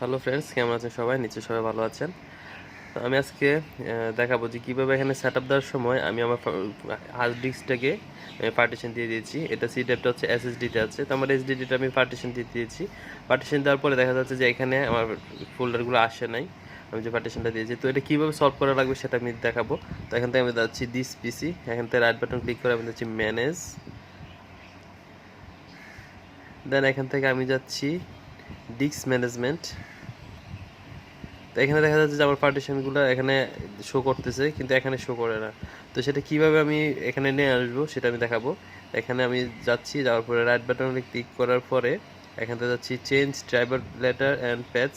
Hello friends, কেমন আছেন সবাই? নিশ্চয়ই সবাই ভালো আছেন। তো আমি আজকে দেখাবো যে কীভাবে এখানে সেট আপ দেওয়ার সময় আমি আমার হার্ড ডিস্কটাকে পার্টিশন দিয়ে দিয়েছি। এটা সি ড্রাইভটা হচ্ছে এসএসডিতে আছে, তো আমার এসডিডিটা আমি পার্টিশন দিয়ে দিয়েছি। পার্টিশন দেওয়ার পরে দেখা যাচ্ছে যে এখানে আমার ফোল্ডারগুলো আসে নাই, আমি যে পার্টিশনটা দিয়েছি। তো এটা কীভাবে সলভ করা লাগবে সেটা আমি দেখাবো। তো এখান থেকে আমি যাচ্ছি দিস পিসি, এখান থেকে রাইট বাটন ক্লিক করে আমি যাচ্ছি ম্যানেজ, দেন এখান থেকে আমি যাচ্ছি ডিস্ক ম্যানেজমেন্ট। তো এখানে দেখা যাচ্ছে যে আমার পার্টিশনগুলো এখানে শো করতেছে, কিন্তু এখানে শো করে না। তো সেটা কিভাবে আমি এখানে নিয়ে আসবো সেটা আমি দেখাবো। এখানে আমি যাচ্ছি, যাওয়ার পরে রাইট বাটনে ক্লিক করার পরে এখান থেকে যাচ্ছি চেঞ্জ ড্রাইভার লেটার অ্যান্ড প্যাচ,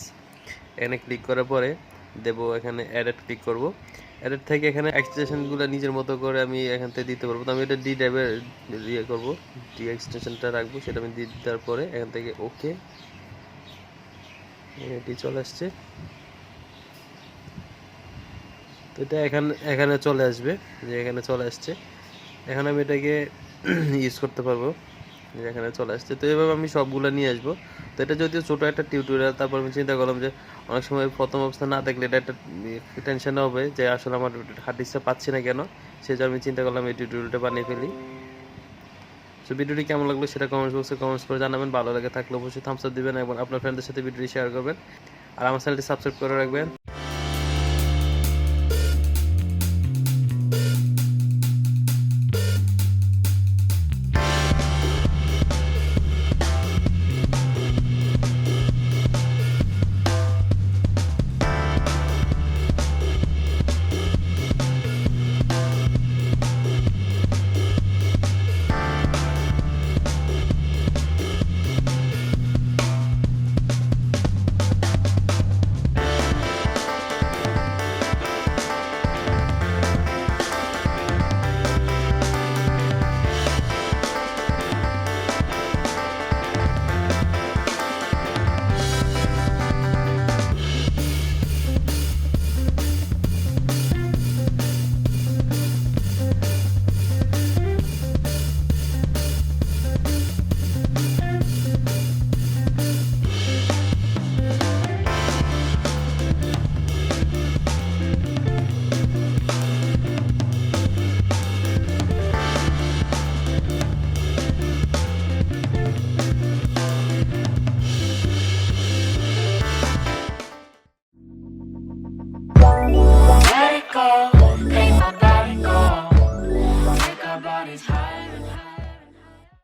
এখানে ক্লিক করার পরে দেবো এখানে অ্যাডেড ক্লিক করব। অ্যাডেড থেকে এখানে এক্সটেনশনগুলো নিজের মতো করে আমি এখান থেকে দিতে পারবো। তো আমি এটা ডি ড্রাইভার ইয়ে করবো, ডি এক্সটেনশনটা রাখবো, সেটা আমি দিয়ে দেওয়ার পরে এখান থেকে ওকে, এটি চলে আসছে। তো এটা এখানে চলে আসবে, যে এখানে চলে আসছে। এখন আমি এটাকে ইউজ করতে পারবো, যে এখানে চলে আসছে। তো এভাবে আমি সবগুলো নিয়ে আসবো। তো এটা যদিও ছোটো একটা টিউটোরিয়াল, তারপর আমি চিন্তা করলাম যে অনেক সময় প্রথম অবস্থা না দেখলে এটা একটা টেনশন হবে যে আসলে আমার হার্ড ডিস্কটা পাচ্ছি না কেন। সেই জন্য আমি চিন্তা করলাম এই টিউটোরিয়ালটা বানিয়ে ফেলি। তো ভিডিওটি কেমন লাগলো সেটা কমেন্টস করে জানাবেন। ভালো লাগে থাকলে অবশ্যই থামস আপ দিবেন এবং আপনার ফ্রেন্ডদের সাথে ভিডিওটি শেয়ার করবেন, আর আমার চ্যানেলটি সাবস্ক্রাইব করে রাখবেন।